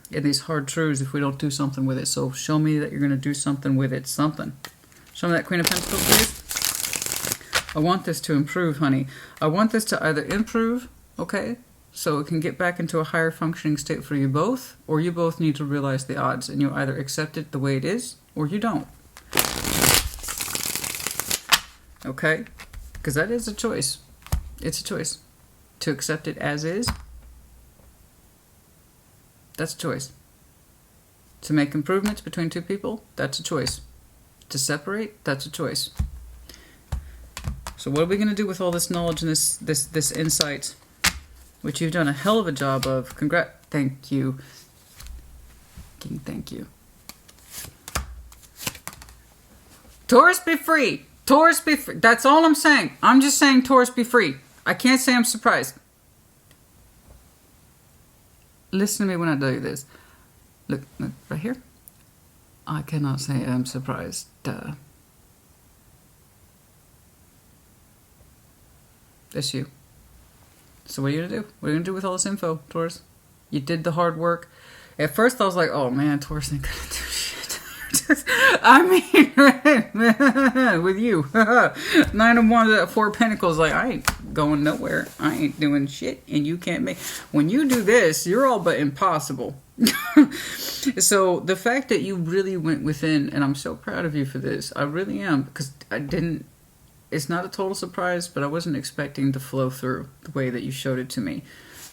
these hard truths if we don't do something with it? So show me that you're going to do something with it. Something. Show me that Queen of Pentacles, please. I want this to improve, honey. I want this to either improve, okay, so it can get back into a higher functioning state for you both, or you both need to realize the odds, and you either accept it the way it is, or you don't. Okay? Because that is a choice. It's a choice. To accept it as is, that's a choice. To make improvements between two people, that's a choice. To separate, that's a choice. So what are we going to do with all this knowledge and this insight, which you've done a hell of a job of? Thank you. King, thank you. Taurus, be free. Taurus, be free. That's all I'm saying. I'm just saying Taurus, be free. I can't say I'm surprised. Listen to me when I tell you this. Look right here. I cannot say I'm surprised. That's you. So what are you going to do? What are you going to do with all this info, Taurus? You did the hard work. At first I was like, oh man, Taurus ain't going to do shit. I mean, with you. Nine of Wands, Four of Pentacles, like, I ain't going nowhere. I ain't doing shit, and you can't make... When you do this, you're all but impossible. So the fact that you really went within, and I'm so proud of you for this, I really am, because I didn't... It's not a total surprise, but I wasn't expecting to flow through the way that you showed it to me.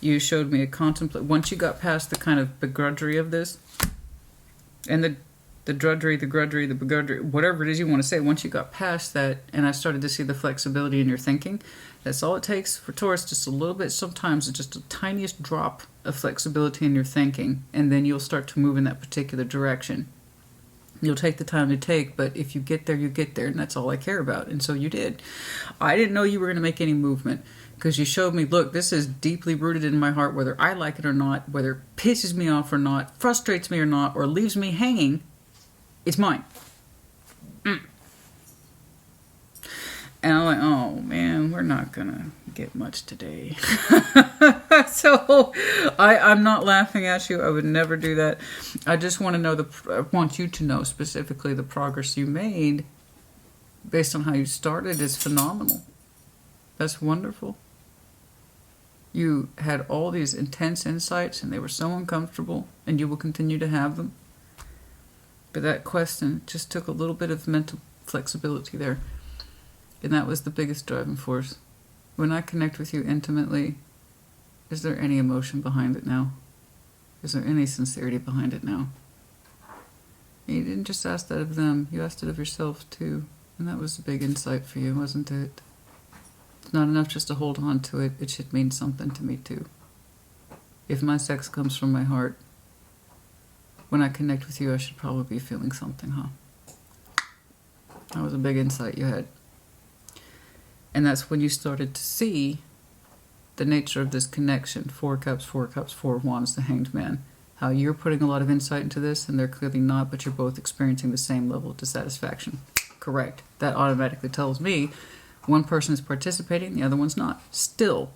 You showed me a contemplate... Once you got past the kind of begrudgery of this, and the drudgery, the grudgery, the begrudgery, whatever it is you want to say, once you got past that, and I started to see the flexibility in your thinking, that's all it takes for Taurus, just a little bit, sometimes it's just the tiniest drop of flexibility in your thinking, and then you'll start to move in that particular direction. You'll take the time to take, but if you get there, you get there, and that's all I care about. And so you did. I didn't know you were going to make any movement because you showed me, look, this is deeply rooted in my heart, whether I like it or not, whether it pisses me off or not, frustrates me or not, or leaves me hanging, it's mine. And I'm like, oh man, we're not gonna get much today. So I'm not laughing at you. I would never do that. I just want to know I want you to know specifically the progress you made based on how you started is phenomenal. That's wonderful. You had all these intense insights and they were so uncomfortable, and you will continue to have them. But that question just took a little bit of mental flexibility there. And that was the biggest driving force. When I connect with you intimately, is there any emotion behind it now? Is there any sincerity behind it now? And you didn't just ask that of them, you asked it of yourself too. And that was a big insight for you, wasn't it? It's not enough just to hold on to it, it should mean something to me too. If my sex comes from my heart, when I connect with you, I should probably be feeling something, huh? That was a big insight you had. And that's when you started to see the nature of this connection. 4 cups, 4 cups, 4 of wands, the hanged man. How you're putting a lot of insight into this and they're clearly not, but you're both experiencing the same level of dissatisfaction. Correct. That automatically tells me one person is participating, the other one's not. Still.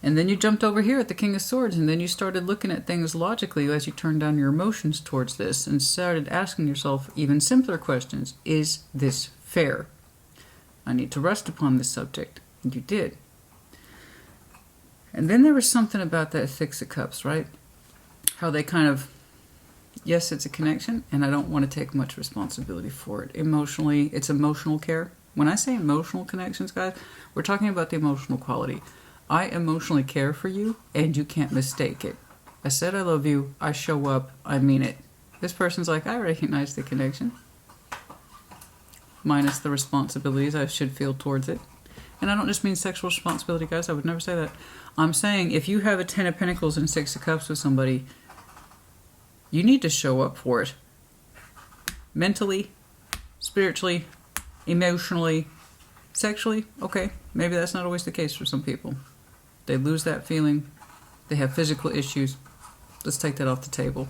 And then you jumped over here at the King of Swords, and then you started looking at things logically as you turned down your emotions towards this and started asking yourself even simpler questions. Is this fair? I need to rest upon this subject. And you did. And then there was something about that Six of Cups, right? How they kind of, yes, it's a connection, and I don't want to take much responsibility for it. Emotionally, it's emotional care. When I say emotional connections, guys, we're talking about the emotional quality. I emotionally care for you, and you can't mistake it. I said I love you, I show up, I mean it. This person's like, I recognize the connection. Minus the responsibilities I should feel towards it. And I don't just mean sexual responsibility, guys. I would never say that. I'm saying if you have a 10 of Pentacles and 6 of Cups with somebody, you need to show up for it. Mentally, spiritually, emotionally, sexually. Okay, maybe that's not always the case for some people. They lose that feeling. They have physical issues. Let's take that off the table.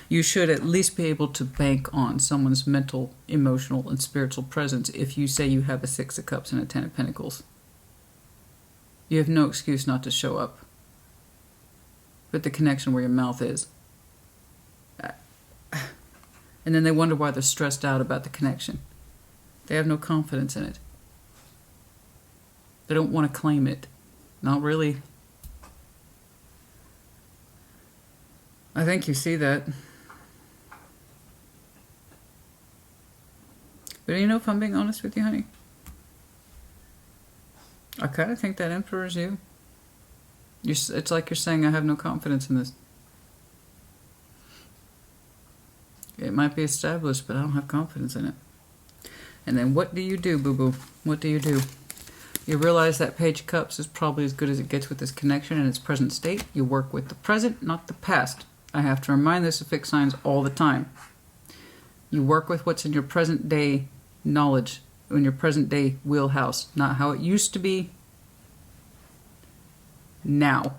You should at least be able to bank on someone's mental, emotional, and spiritual presence if you say you have a 6 of Cups and a 10 of Pentacles. You have no excuse not to show up. Put the connection where your mouth is. And then they wonder why they're stressed out about the connection. They have no confidence in it. They don't want to claim it. Not really. I think you see that. But you know, if I'm being honest with you, honey, I kind of think that Emperor is you. It's like you're saying, I have no confidence in this. It might be established, but I don't have confidence in it. And then what do you do, boo-boo? What do you do? You realize that Page of Cups is probably as good as it gets with this connection in its present state. You work with the present, not the past. I have to remind this of fixed signs all the time. You work with what's in your present day knowledge, in your present day wheelhouse, not how it used to be, now.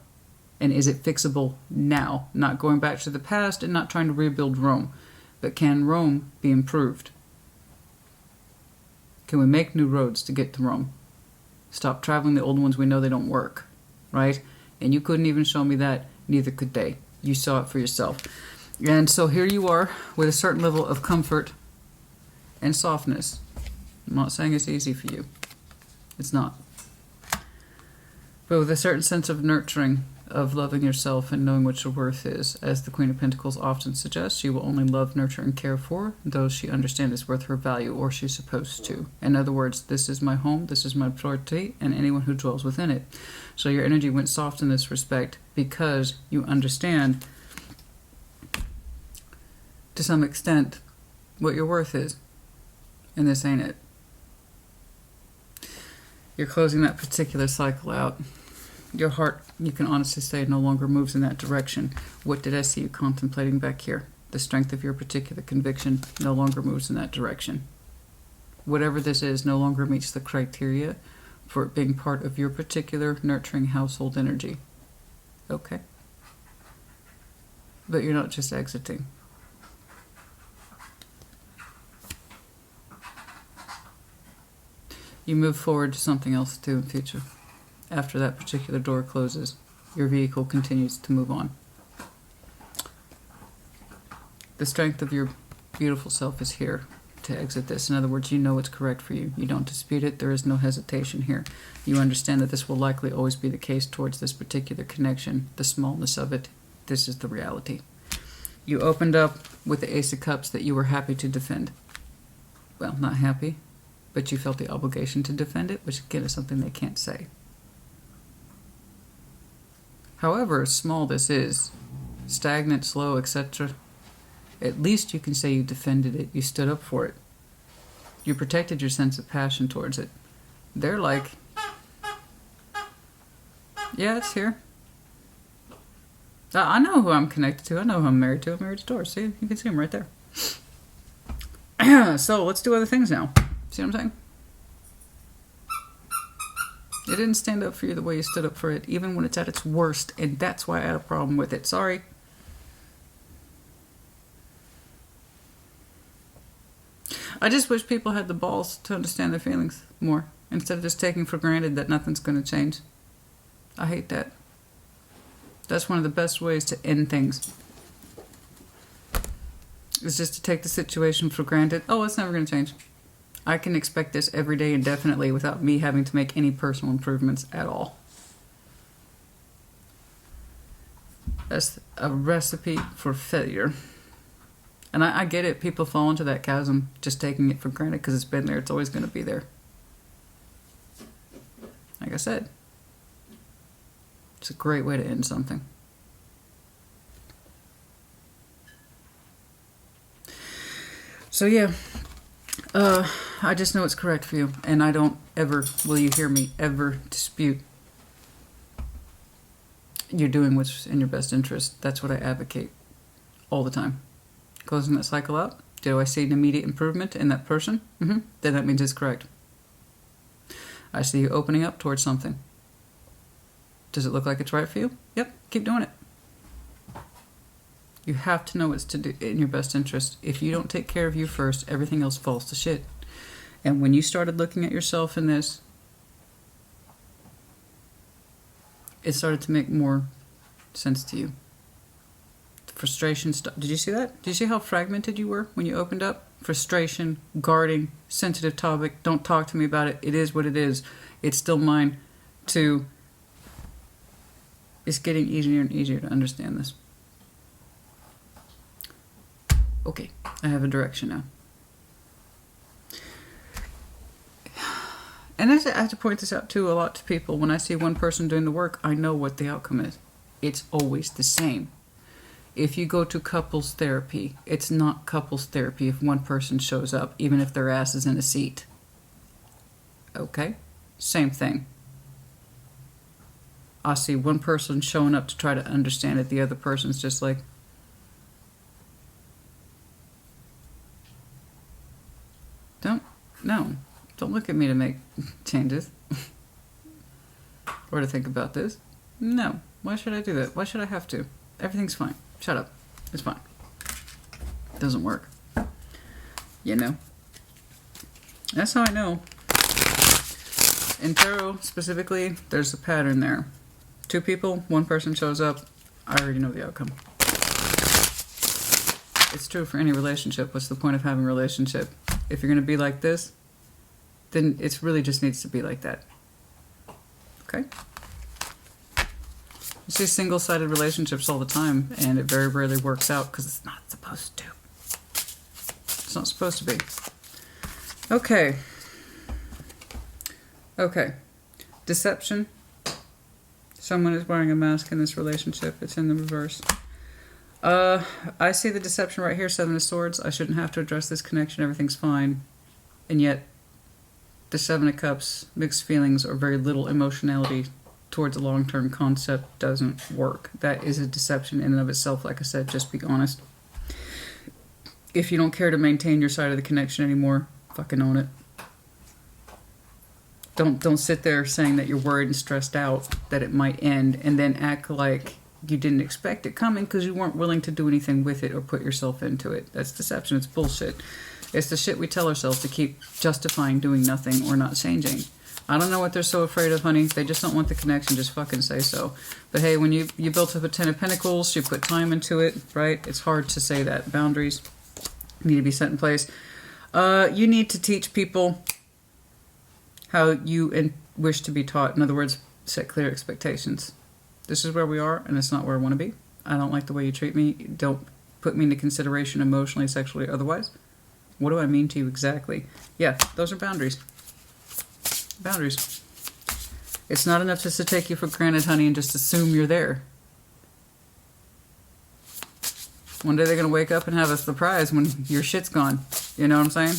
And is it fixable now? Not going back to the past and not trying to rebuild Rome. But can Rome be improved? Can we make new roads to get to Rome? Stop traveling the old ones we know they don't work, right? And you couldn't even show me that, neither could they. You saw it for yourself. And so here you are with a certain level of comfort and softness. I'm not saying it's easy for you. It's not. But with a certain sense of nurturing, of loving yourself and knowing what your worth is. As the Queen of Pentacles often suggests, she will only love, nurture, and care for those she understands is worth her value, or she's supposed to. In other words, this is my home, this is my property, and anyone who dwells within it. So your energy went soft in this respect because you understand, to some extent, what your worth is. And this ain't it. You're closing that particular cycle out. Your heart, you can honestly say, no longer moves in that direction. What did I see you contemplating back here? The strength of your particular conviction no longer moves in that direction. Whatever this is no longer meets the criteria for it being part of your particular nurturing household energy. Okay? But you're not just exiting. You move forward to something else to do in the future. After that particular door closes, your vehicle continues to move on. The strength of your beautiful self is here to exit this. In other words, you know it's correct for you. You don't dispute it. There is no hesitation here. You understand that this will likely always be the case towards this particular connection, the smallness of it. This is the reality. You opened up with the Ace of Cups that you were happy to defend. Well, not happy, but you felt the obligation to defend it, which again is something they can't say. However small this is, stagnant, slow, etc., at least you can say you defended it, you stood up for it. You protected your sense of passion towards it. They're like, yeah, it's here. I know who I'm connected to. I know who I'm married to. I'm married to Taurus. See, you can see him right there. So let's do other things now. See what I'm saying? It didn't stand up for you the way you stood up for it, even when it's at its worst, and that's why I had a problem with it. Sorry. I just wish people had the balls to understand their feelings more, instead of just taking for granted that nothing's going to change. I hate that. That's one of the best ways to end things. Is just to take the situation for granted. Oh, it's never going to change. I can expect this every day indefinitely without me having to make any personal improvements at all. That's a recipe for failure. And I get it. People fall into that chasm just taking it for granted because it's been there. It's always going to be there. Like I said, it's a great way to end something. So yeah, I just know it's correct for you. And I don't ever, will you hear me, ever dispute you're doing what's in your best interest. That's what I advocate all the time. Closing that cycle out. Do I see an immediate improvement in that person? Then that means it's correct. I see you opening up towards something. Does it look like it's right for you? Yep, keep doing it. You have to know what's to do in your best interest. If you don't take care of you first, everything else falls to shit. And when you started looking at yourself in this, it started to make more sense to you. Frustration. Did you see that? Did you see how fragmented you were when you opened up? Frustration, guarding, sensitive topic. Don't talk to me about it. It is what it is. It's still mine. To. It's getting easier and easier to understand this. Okay, I have a direction now. And I have to point this out too a lot to people. When I see one person doing the work, I know what the outcome is. It's always the same. If you go to couples therapy, it's not couples therapy if one person shows up, even if their ass is in a seat. Okay? Same thing. I see one person showing up to try to understand it. The other person's just like, don't look at me to make changes. Or to think about this. No. Why should I do that? Why should I have to? Everything's fine. Shut up. It's fine. It doesn't work. You know? That's how I know. In tarot, specifically, there's a pattern there. Two people, one person shows up. I already know the outcome. It's true for any relationship. What's the point of having a relationship? If you're going to be like this, then it really just needs to be like that. Okay? You see single-sided relationships all the time, and it very rarely works out because it's not supposed to. It's not supposed to be. Okay. Okay. Deception. Someone is wearing a mask in this relationship. It's in the reverse. I see the deception right here, Seven of Swords. I shouldn't have to address this connection. Everything's fine. And yet, the Seven of Cups, mixed feelings or very little emotionality towards a long-term concept doesn't work. That is a deception in and of itself. Like I said, just be honest. If you don't care to maintain your side of the connection anymore, fucking own it. Don't sit there saying that you're worried and stressed out that it might end and then act like you didn't expect it coming because you weren't willing to do anything with it or put yourself into it. That's deception. It's bullshit. It's the shit we tell ourselves to keep justifying doing nothing or not changing. I don't know what they're so afraid of, honey. They just don't want the connection. Just fucking say so. But hey, when you built up a 10 of Pentacles, you put time into it, right? It's hard to say that. Boundaries need to be set in place. You need to teach people how you wish to be taught. In other words, set clear expectations. This is where we are, and it's not where I want to be. I don't like the way you treat me. Don't put me into consideration emotionally, sexually, otherwise. What do I mean to you exactly? Yeah, those are boundaries. Boundaries. It's not enough just to take you for granted, honey, and just assume you're there. One day they're going to wake up and have a surprise when your shit's gone. You know what I'm saying?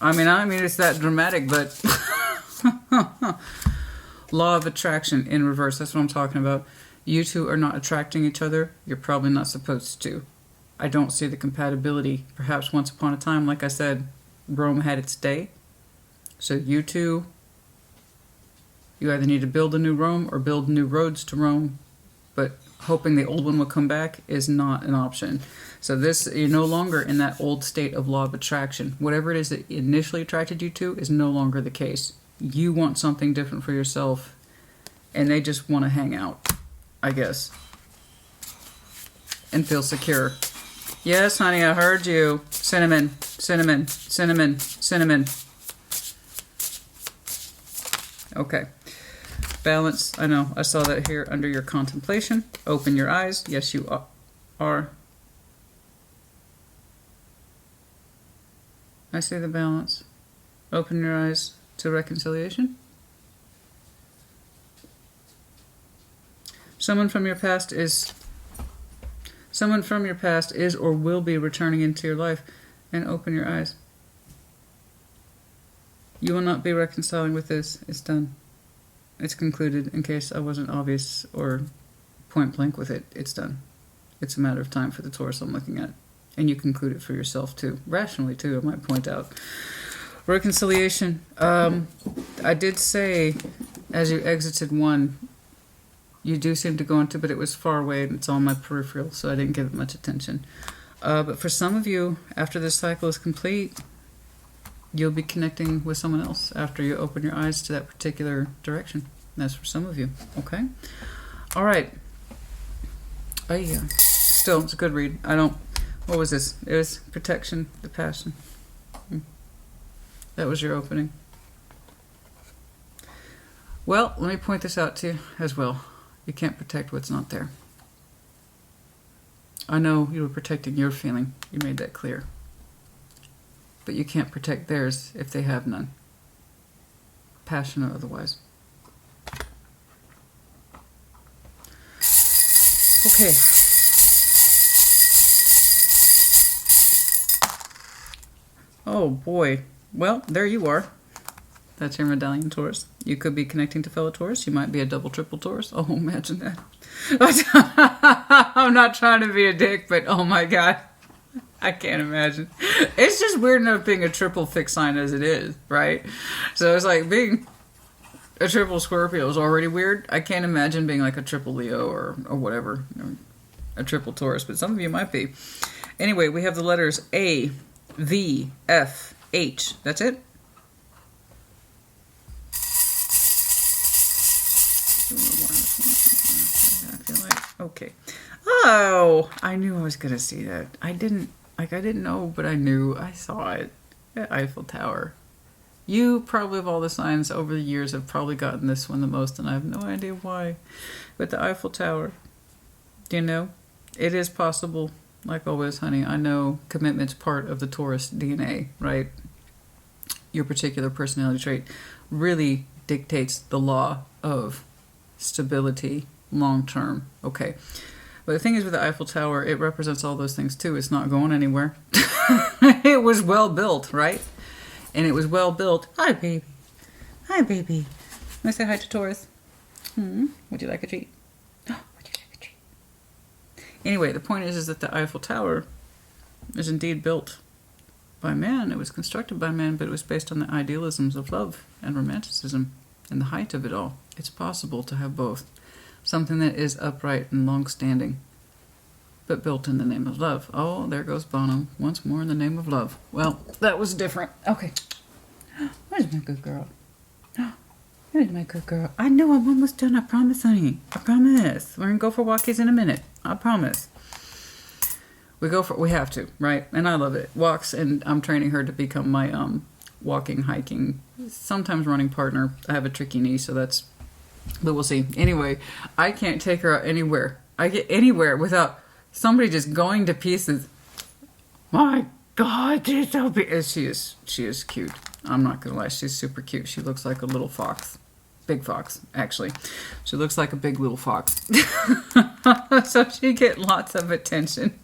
I mean, it's that dramatic, but... Law of attraction in reverse. That's what I'm talking about. You two are not attracting each other. You're probably not supposed to. I don't see the compatibility. Perhaps once upon a time, like I said, Rome had its day. So you two, you either need to build a new Rome or build new roads to Rome. But hoping the old one will come back is not an option. So you're no longer in that old state of law of attraction. Whatever it is that initially attracted you to is no longer the case. You want something different for yourself, and they just want to hang out, I guess, and feel secure. Yes, honey, I heard you. Cinnamon, cinnamon, cinnamon, cinnamon. Okay. Balance. I know. I saw that here under your contemplation. Open your eyes. Yes, you are. I see the balance. Open your eyes to reconciliation. Someone from your past is or will be returning into your life, and open your eyes. You will not be reconciling with this. It's done. It's concluded. In case I wasn't obvious or point blank with it, it's done. It's a matter of time for the Taurus I'm looking at. And you conclude it for yourself too. Rationally too, I might point out. Reconciliation. I did say, as you exited one, you do seem to go into, but it was far away and it's on my peripheral, so I didn't give it much attention. But for some of you, after this cycle is complete, you'll be connecting with someone else after you open your eyes to that particular direction. That's for some of you, okay? All right. Still, it's a good read. What was this? It was protection, the passion. That was your opening. Well, let me point this out to you as well. You can't protect what's not there. I know you were protecting your feeling. You made that clear. But you can't protect theirs if they have none. Passion or otherwise. Okay. Oh boy. Well, there you are. That's your medallion Taurus. You could be connecting to fellow Taurus. You might be a double, triple Taurus. Oh, imagine that. I'm not trying to be a dick, but oh my God. I can't imagine. It's just weird enough being a triple fixed sign as it is, right? So it's like being a triple Scorpio is already weird. I can't imagine being like a triple Leo or whatever. A triple Taurus, but some of you might be. Anyway, we have the letters A, V, F, H. That's it? I feel like, okay. Oh, I knew I was going to see that. I didn't know, but I knew. I saw it. The Eiffel Tower. You probably, of all the signs over the years, have probably gotten this one the most, and I have no idea why. But the Eiffel Tower, do you know? It is possible, like always, honey. I know commitment's part of the Taurus DNA, right? Your particular personality trait really dictates the law of stability long-term. Okay. But the thing is with the Eiffel Tower, it represents all those things too. It's not going anywhere. It was well built, right? And it was well built. Hi, baby. Hi, baby. Want to say hi to Taurus? Would you like a treat? Oh, would you like a treat? Anyway, the point is that the Eiffel Tower is indeed built by man, it was constructed by man, but it was based on the idealisms of love and romanticism and the height of it all. It's possible to have both. Something that is upright and long-standing, but built in the name of love. Oh, there goes Bono, once more in the name of love. Well, that was different. Okay. Where's my good girl? Where's my good girl? I know I'm almost done. I promise, honey. I promise. We're going to go for walkies in a minute. I promise. We have to, right? And I love it. Walks, and I'm training her to become my walking, hiking, sometimes running partner. I have a tricky knee, so that's, but we'll see. Anyway, I can't take her out anywhere. I get anywhere without somebody just going to pieces. My God, she's so big. She is cute. I'm not gonna lie, she's super cute. She looks like a little fox. Big fox, actually. She looks like a big little fox. So she get lots of attention.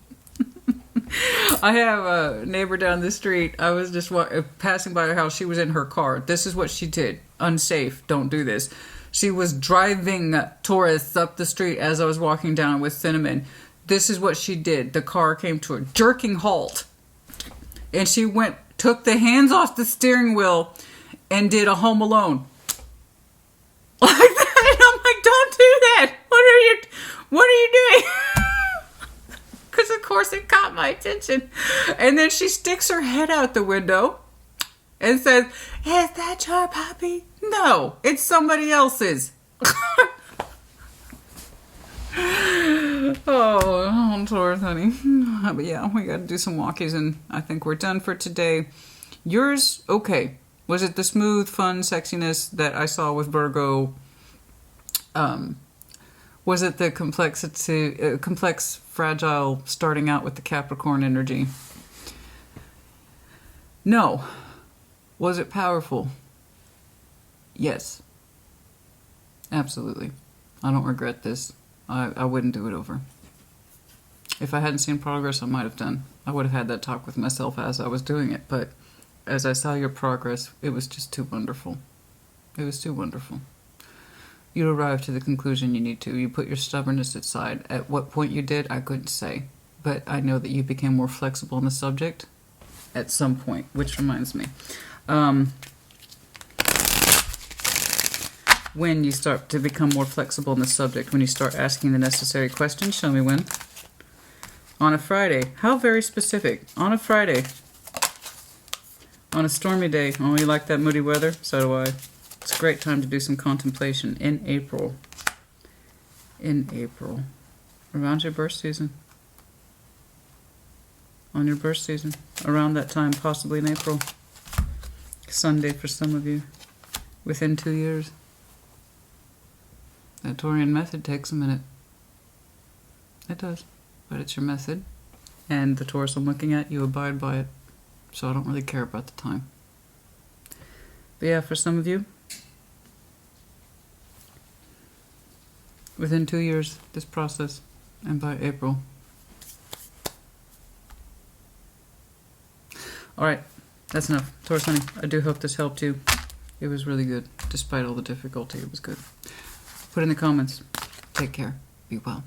I have a neighbor down the street. I was just passing by her house. She was in her car. This is what she did. Unsafe. Don't do this. She was driving tourists up the street as I was walking down with Cinnamon. This is what she did. The car came to a jerking halt. And she took the hands off the steering wheel and did a Home Alone. Like that. And I'm like, don't do that. What are you doing? Because of course it caught my attention. And then she sticks her head out the window and says, "Is that your puppy?" No, it's somebody else's. Oh, Taurus, honey. But yeah, we got to do some walkies, and I think we're done for today. Yours, okay. Was it the smooth, fun sexiness that I saw with Virgo? Was it the complexity, complex, fragile, starting out with the Capricorn energy? No. Was it powerful? Yes. Absolutely. I don't regret this. I wouldn't do it over. If I hadn't seen progress, I might have done. I would have had that talk with myself as I was doing it, but as I saw your progress, it was just too wonderful. It was too wonderful. You arrived to the conclusion you need to. You put your stubbornness aside. At what point you did, I couldn't say. But I know that you became more flexible in the subject at some point, which reminds me. When you start to become more flexible in the subject, when you start asking the necessary questions, show me when. On a Friday. How very specific. On a Friday. On a stormy day. Oh, you like that moody weather? So do I. It's a great time to do some contemplation in April. In April. Around your birth season. On your birth season. Around that time, possibly in April. Sunday for some of you. Within 2 years. That Taurian method takes a minute. It does. But it's your method. And the Taurus I'm looking at, you abide by it. So I don't really care about the time. But yeah, for some of you, within 2 years, this process, and by April. Alright, that's enough. Taurus honey, I do hope this helped you. It was really good. Despite all the difficulty, it was good. Put in the comments. Take care. Be well.